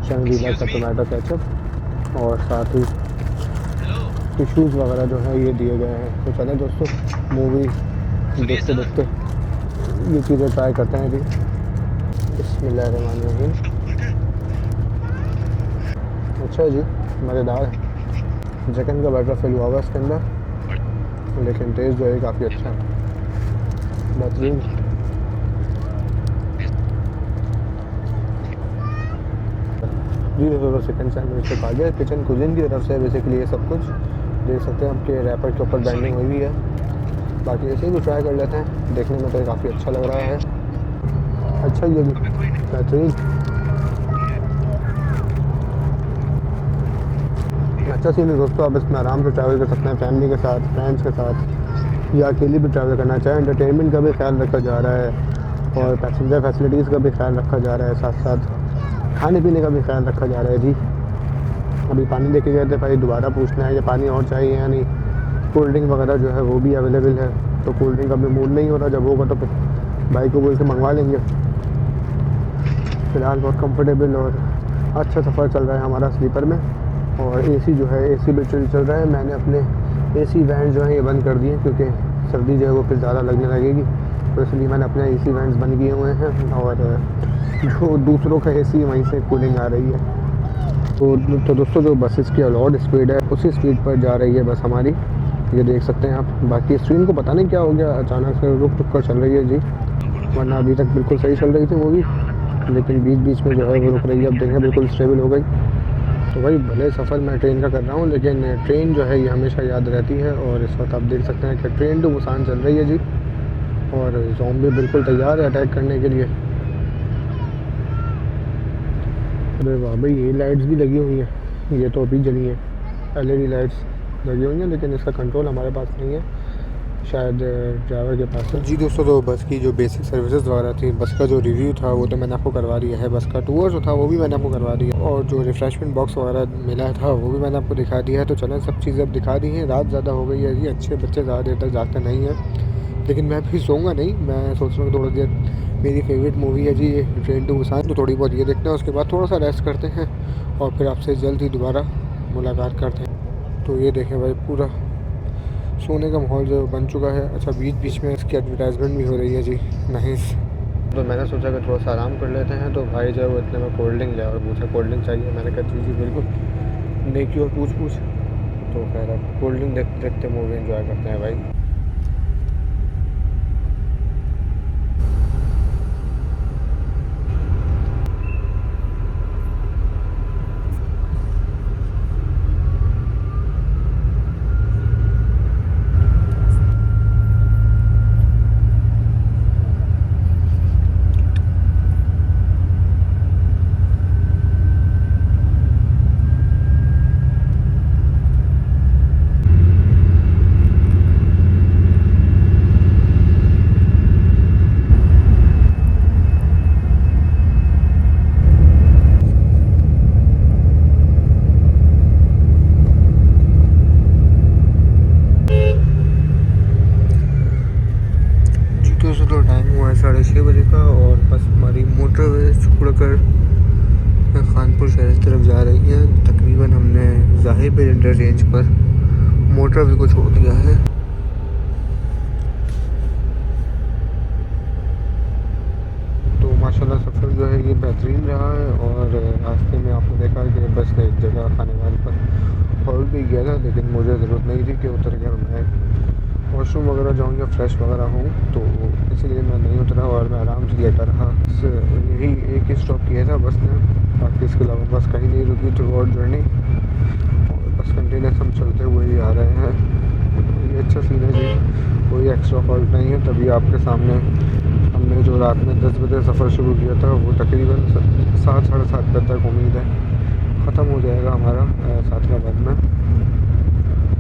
शंगरीला का टोमेटो केचप और साथ ही टिश्यूज़ वगैरह जो है ये दिए गए हैं। तो चलें दोस्तों, मूवी देखते देखते ये चीज़ें ट्राई करते हैं जी। बिस्मिल्लाहिर्रहमानिर्रहीम। अच्छा जी, मज़ेदार है। चिकन का बटर फिल हुआ हुआ इसके अंदर, लेकिन टेस्ट जो है काफ़ी अच्छा है, बेहतरीन। जी दोस्तों, चिकन सैंडविच तो खा गया। किचन कुजिन की तरफ से बेसिकली ये सब कुछ देख सकते हैं आपके रैपर के ऊपर ब्रांडिंग हुई हुई है। बाकी ऐसे ही कुछ ट्राई कर लेते हैं, देखने में तो काफ़ी अच्छा लग रहा है। अच्छा ये भी बेहतरीन, अच्छा सीन है दोस्तों। आप इसमें आराम से ट्रैवल कर सकते हैं फैमिली के साथ, फ्रेंड्स के साथ, या अकेले भी ट्रैवल करना चाहें। एंटरटेनमेंट का भी ख्याल रखा जा रहा है और पैसेंजर फैसिलिटीज़ का भी ख्याल रखा जा रहा है, साथ साथ खाने पीने का भी ख्याल रखा जा रहा है। जी अभी पानी लेके गए थे भाई, दोबारा पूछना है ये पानी और चाहिए या नहीं। कोल्ड ड्रिंक वगैरह जो है वो भी अवेलेबल है, तो कोल्ड ड्रिंक अभी मूड नहीं हो रहा, जब होगा तो फिर भाई को बोल के मंगवा लेंगे। फ़िलहाल बहुत कंफर्टेबल और अच्छा सफ़र चल रहा है हमारा स्लीपर में। और एसी जो है, एसी भी चल रहा है। मैंने अपने एसी वैंड जो है ये बंद कर दिए, क्योंकि सर्दी जो है वो फिर ज़्यादा लगने लगेगी, तो इसलिए मैंने अपने एसी वैंड्स बंद किए हुए हैं। और जो दूसरों का एसी वहीं से कूलिंग आ रही है। तो दोस्तों, जो बसेस की अलाउड स्पीड है उसी स्पीड पर जा रही है बस हमारी, ये देख सकते हैं आप। बाकी स्क्रीन को पता नहीं क्या हो गया, अचानक से रुक रुक कर चल रही है जी, वरना अभी तक बिल्कुल सही चल रही थी वो भी, लेकिन बीच बीच में जो है वो रुक रही है। अब देखें बिल्कुल स्टेबल हो गई। तो भाई भले सफ़र मैं ट्रेन का कर रहा हूँ, लेकिन ट्रेन जो है ये हमेशा याद रहती है। और इस वक्त आप देख सकते हैं कि ट्रेन टू बुसान चल रही है जी, और ज़ॉम्बी बिल्कुल तैयार है अटैक करने के लिए। अरे वाह भाई, ये लाइट्स भी लगी हुई हैं, ये तो अभी जली हैं, LED लाइट्स लगी हुई हैं, लेकिन इसका कंट्रोल हमारे पास नहीं है, शायद ड्राइवर के पास है। जी दोस्तों, तो बस की जो बेसिक सर्विसेज वगैरह थी, बस का जो रिव्यू था वो तो मैंने आपको करवा दिया है, बस का टूर जो था वो भी मैंने आपको करवा दिया, और जो रिफ़्रेशमेंट बॉक्स वगैरह मिला था वो भी मैंने आपको दिखा दिया है। तो चलें, सब चीज़ें अब दिखा दी हैं। रात ज़्यादा हो गई है जी, अच्छे बच्चे ज़्यादा देर तक जागते नहीं हैं, लेकिन मैं भी सोऊंगा नहीं। मैं सोच रहा हूँ थोड़ी देर, मेरी फेवरेट मूवी है जी ये ट्रेन टू बुसान, तो थोड़ी बहुत ये देखते हैं, उसके बाद थोड़ा सा रेस्ट करते हैं और फिर आपसे जल्द ही दोबारा मुलाकात करते हैं। तो ये देखें भाई, पूरा सोने का माहौल जो बन चुका है। अच्छा, बीच बीच में इसकी एडवर्टाइजमेंट भी हो रही है जी, नाइस। तो मैंने सोचा कि थोड़ा सा आराम कर लेते हैं, तो भाई जो है वो इतने में कोल्ड ड्रिंक लिया और पूछा कोल्ड ड्रिंक चाहिए। मैंने कहा जी बिल्कुल, नेकी और पूछ तो कह रहा कोल्ड ड्रिंक देखते देखते मूवी एंजॉय करते हैं भाई। तो टाइम हुआ है 6:30 बजे का, और बस हमारी मोटरवे छोड़कर खानपुर शहर की तरफ जा रही है। तकरीबन हमने ज़ाहिर इंटरचेंज पर मोटरवे को छोड़ दिया है। तो माशाल्लाह सफ़र जो है ये बेहतरीन रहा है, और रास्ते में आपने देखा कि बस ने एक जगह खाने वाले पर हॉल्ट भी किया था, लेकिन मुझे ज़रूरत नहीं थी कि उतर कर मैं वॉशरूम वगैरह जाऊँ या फ्रेश वगैरह हूँ, तो इसीलिए मैं नहीं उतरा और मैं आराम से लेटा रहा। यही एक ही स्टॉप किया था बस ने, बाकी इसके अलावा बस कहीं नहीं रुकी थ्रू आउट जर्नी, और बस कंटिन्यूस हम चलते हुए ही आ रहे हैं। ये अच्छा सीन है जी, कोई एक्स्ट्रा फॉल्ट नहीं है। तभी आपके सामने हमने जो रात में 10 बजे सफ़र शुरू किया था वो तकरीबन 7 साढ़े 7 बजे तक उम्मीद है ख़त्म हो जाएगा हमारा सातलाबाद में।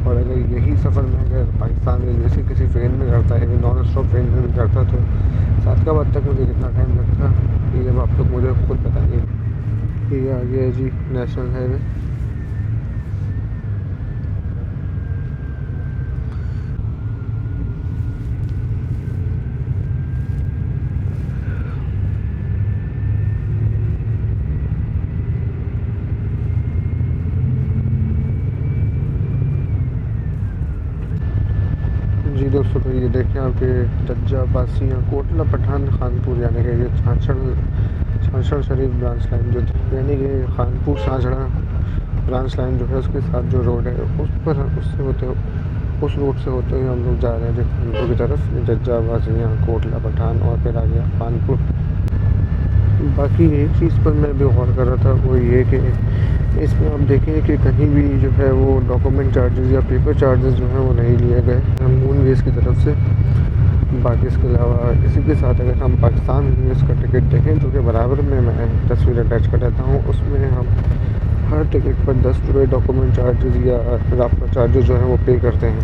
और अगर यही सफ़र मैं अगर पाकिस्तान रेलवे से किसी ट्रेन में करता है, नॉन स्टॉप ट्रेन में भी करता, तो सातलाबाद तक मुझे कितना टाइम लगता, ये अब आप लोग मुझे खुद बताइए। ये आगे है जी नेशनल हाईवे। जी दोस्तों, तो ये देखें आपके जज्जा बासियाँ कोटला पठान खानपुर, यानी कि ये छाछड़ शरीफ ब्रांच लाइन जो थी, यानी कि खानपुर साझड़ा ब्रांच लाइन जो है उसके साथ जो रोड है उस रोड से होते हुए हम लोग जा रहे हैं खानपुर की तरफ, जज्जा, वाजियाँ, कोटला, पठान और फिर आ गया खानपुर। बाकी एक चीज़ पर मैं भी गौर कर रहा था, वो ये कि इसमें आप देखें कि कहीं भी जो है वो डॉक्यूमेंट चार्जेस या पेपर चार्जेस जो हैं वो नहीं लिए गए मून वेज की तरफ से। बाकी इसके अलावा इसी के साथ अगर हम पाकिस्तान वेज का टिकट देखें, जो कि बराबर में मैं तस्वीर अटैच कर देता हूँ, उसमें हम हर टिकट पर 10 रुपये डॉक्यूमेंट चार्जेस या रास्ता चार्जेस जो है वो पे करते हैं।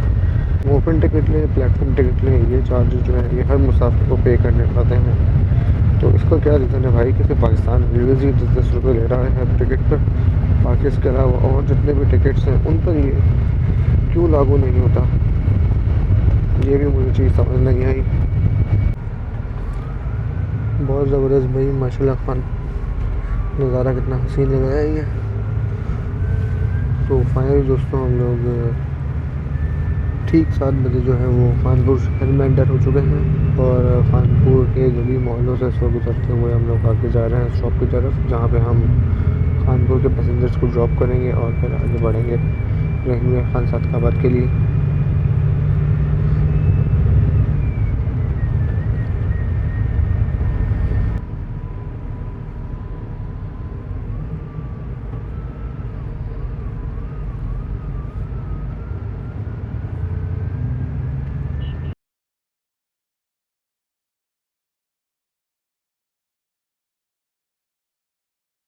ओपन टिकट लें, प्लेटफॉर्म टिकट लें, ये चार्जेस जो है ये हर मुसाफिर को पे करने पड़ते हैं। तो इसका क्या रीज़न है भाई कि सिर्फ पाकिस्तान रेलवेज़ ही 10-10 रुपये ले रहा है हर टिकट पर, बाकी इसके अलावा और जितने भी टिकट्स हैं उन पर ये क्यों लागू नहीं होता, ये भी मुझे चीज़ समझ नहीं आई। बहुत ज़बरदस्त भाई, माशाल्लाह खान, नज़ारा कितना हसीन लग रहा है ये। तो फाइनली दोस्तों हम लोग ठीक 7 बजे जो है वो खानपुर शहर में एंटर हो चुके हैं और खानपुर के गली मोहल्लों से सो गुजरते हुए हम लोग आगे जा रहे हैं शॉप की तरफ, जहाँ पे हम खानपुर के पैसेंजर्स को ड्रॉप करेंगे और फिर आगे बढ़ेंगे रहीमिया खान सादकाबाद के लिए।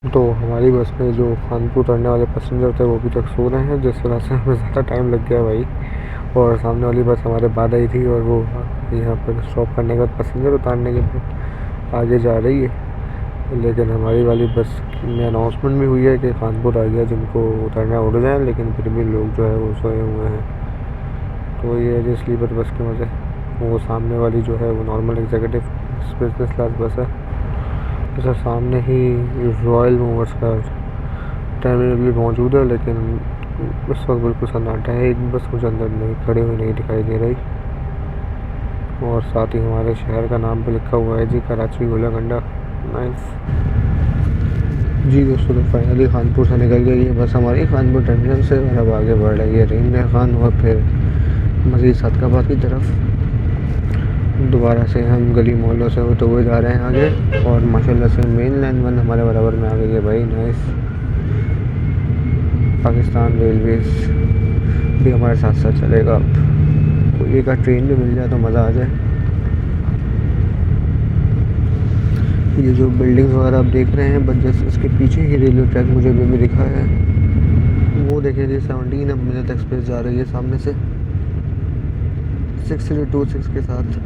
तो हमारी बस में जो खानपुर उतरने वाले पैसेंजर थे वो अभी तक सो रहे हैं, जिस वजह से हमें ज़्यादा टाइम लग गया भाई। और सामने वाली बस हमारे बाद आई थी और वो यहाँ पर स्टॉप करने के बाद पैसेंजर उतारने के बाद आगे जा रही है, लेकिन हमारी वाली बस में अनाउंसमेंट भी हुई है कि खानपुर आ गया, जिनको उतरना उड़ जाए, लेकिन फिर भी लोग जो है वो सोए हुए हैं। तो ये जो स्लीपर बस के मज़े, वो सामने वाली जो है वो नॉर्मल एग्जीक्यूटिव बिजनेस क्लास बस है। जैसा सामने ही रॉयल मूवर्स का टर्मिनल भी मौजूद है, लेकिन इस वक्त बिल्कुल सन्नाटा है, एक बस मुझे अंदर नहीं खड़ी हुई नहीं दिखाई दे रही। और साथ ही हमारे शहर का नाम भी लिखा हुआ है जी, कराची गोलाकंडा। नाइस जी दोस्तों, तो फाइनली खानपुर से निकल गई है बस हमारी खानपुर टर्मिनल से और अब आगे बढ़ रही है रहीमिया खान और फिर मज़ीद सादकाबाद की तरफ। दोबारा से हम गली मोहल्लों से होते हुए जा रहे हैं आगे और माशाल्लाह से मेन लाइन 1 हमारे बराबर में आ गई है भाई। नाइस, पाकिस्तान रेलवेज़ भी हमारे साथ साथ चलेगा। अब कोई एक ट्रेन भी मिल जाए तो मज़ा आ जाए। ये जो बिल्डिंग्स वगैरह आप देख रहे हैं, बस जैसे इसके पीछे ही रेलवे ट्रैक मुझे भी दिखा है, वो देखें जी 17 अब मिनट एक्सप्रेस जा रही है सामने से 6326 के साथ।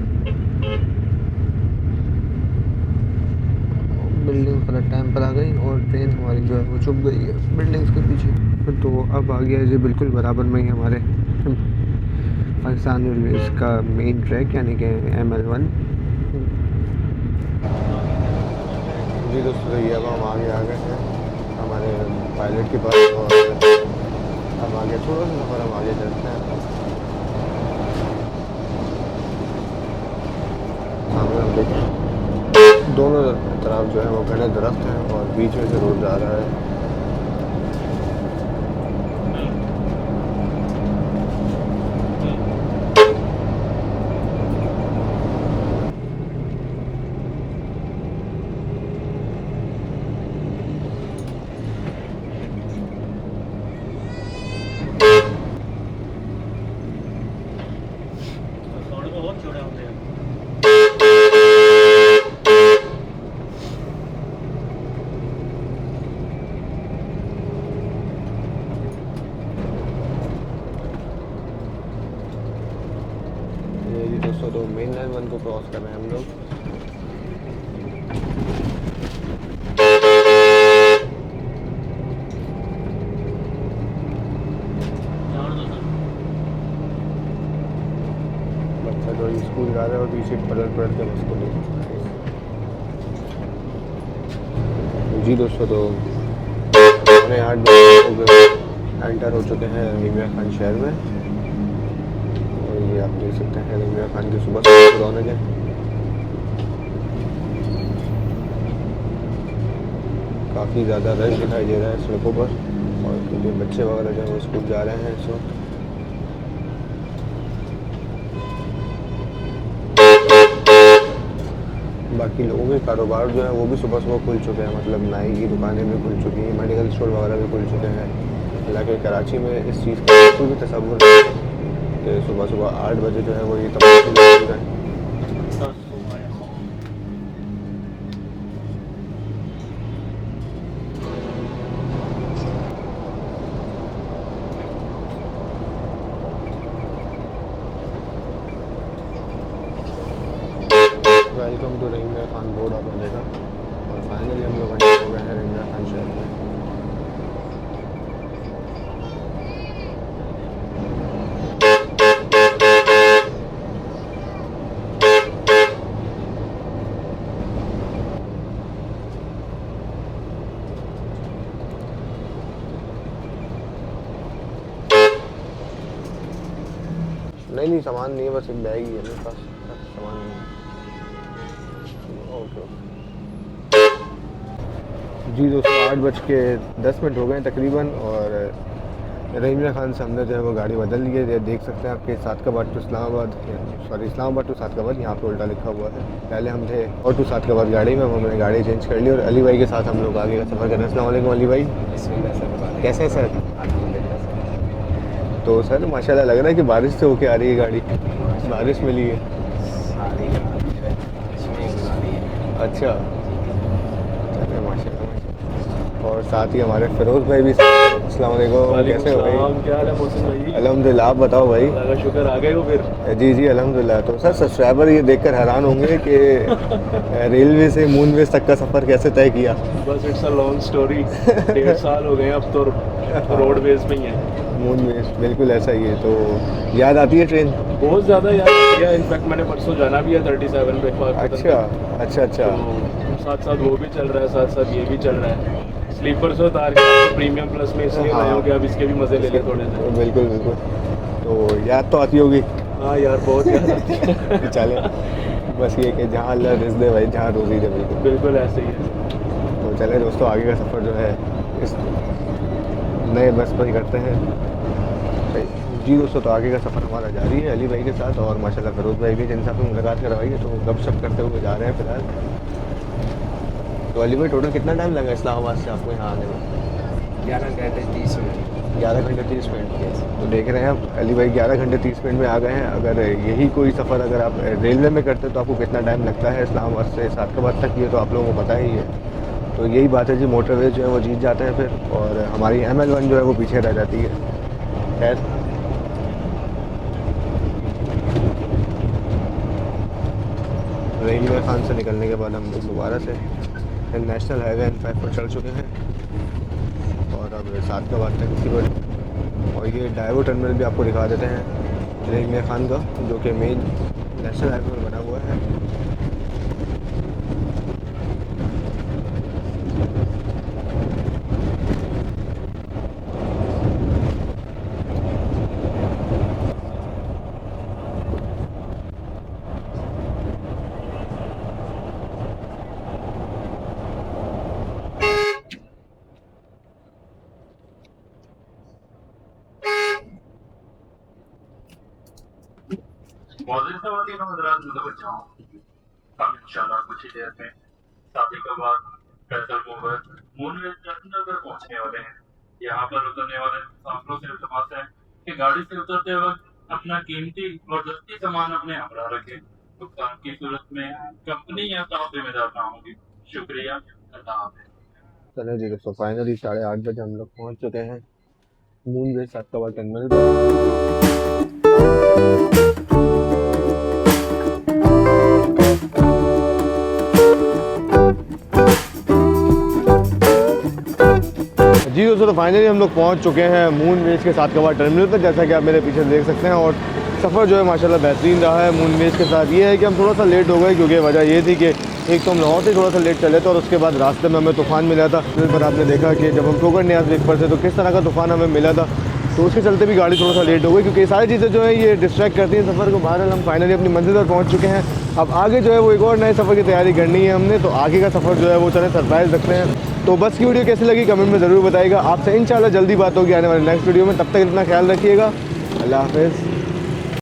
बिल्डिंग गलत टाइम पर आ गई और ट्रेन हमारी जो है वो छुप गई है बिल्डिंग्स के पीछे। तो अब आ गया जी बिल्कुल बराबर में ही हमारे पाकिस्तान रेलवेज़ का मेन ट्रैक यानी कि ML1। जी दोस्तों, ये अब हम आगे आ गए हैं हमारे पायलट के पास और अब आगे थोड़ा सा सफ़र हम आगे चलते हैं। सामने हम देखें दोनों तरफ जो है वो घने दरख्त हैं और बीच में से रोड जा रहा है। दोस्तों, तो मेन लाइन 1 को क्रॉस कर रहे हैं हम लोग। बच्चा जो स्कूल जा रहा है और पीछे पलट के उसको ले जी दोस्तों, तो 8 बजे एंटर हो चुके हैं रहीमिया खान शहर में। ये आप देख सकते हैं रहीमिया खान की सुबह से रौनक है। काफ़ी ज़्यादा रश दिखाई दे रहा है सड़कों पर और क्योंकि बच्चे वगैरह जो है वो स्कूल जा रहे हैं इस वक्त। बाकी लोगों के कारोबार जो है वो भी सुबह सुबह खुल चुके हैं, मतलब नाई की दुकानें भी खुल चुकी हैं, मेडिकल स्टोर वगैरह भी खुल चुके हैं। हालांकि कराची में इस चीज़ का बिल्कुल भी तसव्वुर नहीं है कि सुबह सुबह 8 बजे जो है वो ये तमाम चीज़ें खुल जाएँ। Welcome to Rahim Khan board of का। और फाइनली हम लोग एंटर हो गए हैं रहीम खान शहर में। नहीं सामान नहीं है, बस एक बैग ही है मेरे पास, सामान नहीं है। ओके जी दोस्तों, 8:10 हो गए तकरीबन और रहीम खान से हमने जो है वो गाड़ी बदल ली है। देख सकते हैं आपके Sadiqabad to Islamabad, sorry Islamabad to Sadiqabad, यहाँ पे उल्टा लिखा हुआ है। पहले हम थे और टू सादकाबाद गाड़ी में, हमने गाड़ी चेंज कर ली और अली भाई के साथ हम लोग आगे का सफ़र कर रहे हैं। अस्सलाम वालेकुम अली भाई, कैसे हैं सर? तो सर माशाल्लाह लग रहा है कि बारिश से होके आ रही है गाड़ी, बारिश मिली है। अच्छा चलिए माशाल्लाह। और साथ ही हमारे फिरोज भाई भी। अस्सलाम वालेकुम, कैसे हो भाई? क्या हाल है मोहसिन भाई? अल्हम्दुलिल्लाह, आप बताओ भाई। अल्लाह का शुक्र, आ गए हो फिर? जी अल्हम्दुलिल्लाह। तो सर सब्सक्राइबर ये देखकर हैरान होंगे कि रेलवे से मून बेस तक का सफ़र कैसे तय किया? बस इट्स अ लॉन्ग स्टोरी। 1.5 साल हो गए अब तो रोडवेज में ही है। मून बेस बिल्कुल ऐसा ही है। तो याद आती है ट्रेन? बहुत ज़्यादा याद किया। इनफैक्ट मैंने परसों जाना भी है 37 पे। अच्छा। तो साथ साथ वो भी चल रहा है, साथ साथ ये भी चल रहा है। स्लीपर से उतार के प्रीमियम प्लस में इसलिए हाँ। नए हो गया, अब इसके भी मज़े ले ले थोड़े से। बिल्कुल। तो याद तो आती होगी। हाँ यार, बहुत याद आती है। चले, बस ये कि जहाँ अल्लाह रिज़्क़ दे भाई, जहाँ रोज़ी दे। बिल्कुल ऐसे ही है। तो चले दोस्तों, आगे का सफ़र जो है इस नए बस पर ही करते हैं। जी दोस्तों, तो आगे का सफ़र हमारा जारी है अली भाई के साथ और माशाल्लाह फिरोज भाई भी, जिनसे आपने मुलाकात करवाई है, तो गपशप करते हुए जा रहे हैं फिलहाल। तो अली भाई टोटल कितना टाइम लगा इस्लामाबाद से आपको यहाँ आने में? 11 घंटे 30 मिनट। 11 घंटे 30 मिनट। तो देख रहे हैं आप अली भाई 11 घंटे 30 मिनट में आ गए हैं। अगर यही कोई सफ़र अगर आप रेलवे में करते तो आपको कितना टाइम लगता है इस्लामाबाद से सादकाबाद तक, ये तो आप लोगों को पता ही है। तो यही बात है जी, मोटरवे जो है वो जीत जाते हैं फिर, और हमारी ML1 जो है वो पीछे रह जाती है। खैर रहीम खान से निकलने के बाद हम लोग दोबारा से नेशनल हाईवे N5 पर चढ़ चुके हैं और अब सादकाबाद तक इसी पर। और ये डाइवो टर्मिनल भी आपको दिखा देते हैं रहीम खान का, जो कि मेन नेशनल हाईवे पर बना हुआ है। हम इंशाल्लाह कुछ ही देर में शादी के बाद फैसल मोहब्बत मूनवेज टर्मिनल पर पहुंचने वाले हैं। यहाँ पर उतरने वाले मुसाफिरों से इल्तिमास है कि गाड़ी से उतरते वक्त अपना कीमती और दस्ती सामान अपने हमरा रखें। नुकसान की सूरत में कंपनी या स्टाफ जिम्मेदार ना होगी। शुक्रिया, अल्लाह हाफ़िज़। चलो जी दोस्तों, फाइनली 8:30 बजे हम लोग पहुँच चुके हैं मून बेस सादकाबाद टर्मिनल पर। जी दोस्तों, तो फाइनली हम लोग पहुंच चुके हैं मून बेस के सादकाबाद टर्मिनल पर, जैसा कि आप मेरे पीछे देख सकते हैं। और सफ़र जो है माशाल्लाह बेहतरीन रहा है मून बेस के साथ। ये है कि हम थोड़ा सा लेट हो गए, क्योंकि वजह ये थी कि एक तो हम लाहौर से थोड़ा सा लेट चले थे और उसके बाद रास्ते में हमें तूफ़ान मिला था। फिर पर आपने देखा कि जब हम ठोकर न्याज ब्रेक पर थे तो किस तरह का तूफ़ान हमें मिला था, तो उसके चलते भी गाड़ी थोड़ा सा लेट हो गई, क्योंकि ये सारी चीज़ें जो है ये डिस्ट्रैक्ट करती हैं सफ़र को। बहरहाल हम फाइनली अपनी मंजिल पर पहुँच चुके हैं। अब आगे जो है वो एक और नए सफ़र की तैयारी करनी है हमने, तो आगे का सफ़र जो है वो चले सरप्राइज़ रखते हैं। तो बस की वीडियो कैसी लगी कमेंट में ज़रूर बताइएगा। आपसे इंशाल्लाह जल्दी बात होगी आने वाले नेक्स्ट वीडियो में। तब तक इतना ख्याल रखिएगा। अल्लाह हाफ़िज़।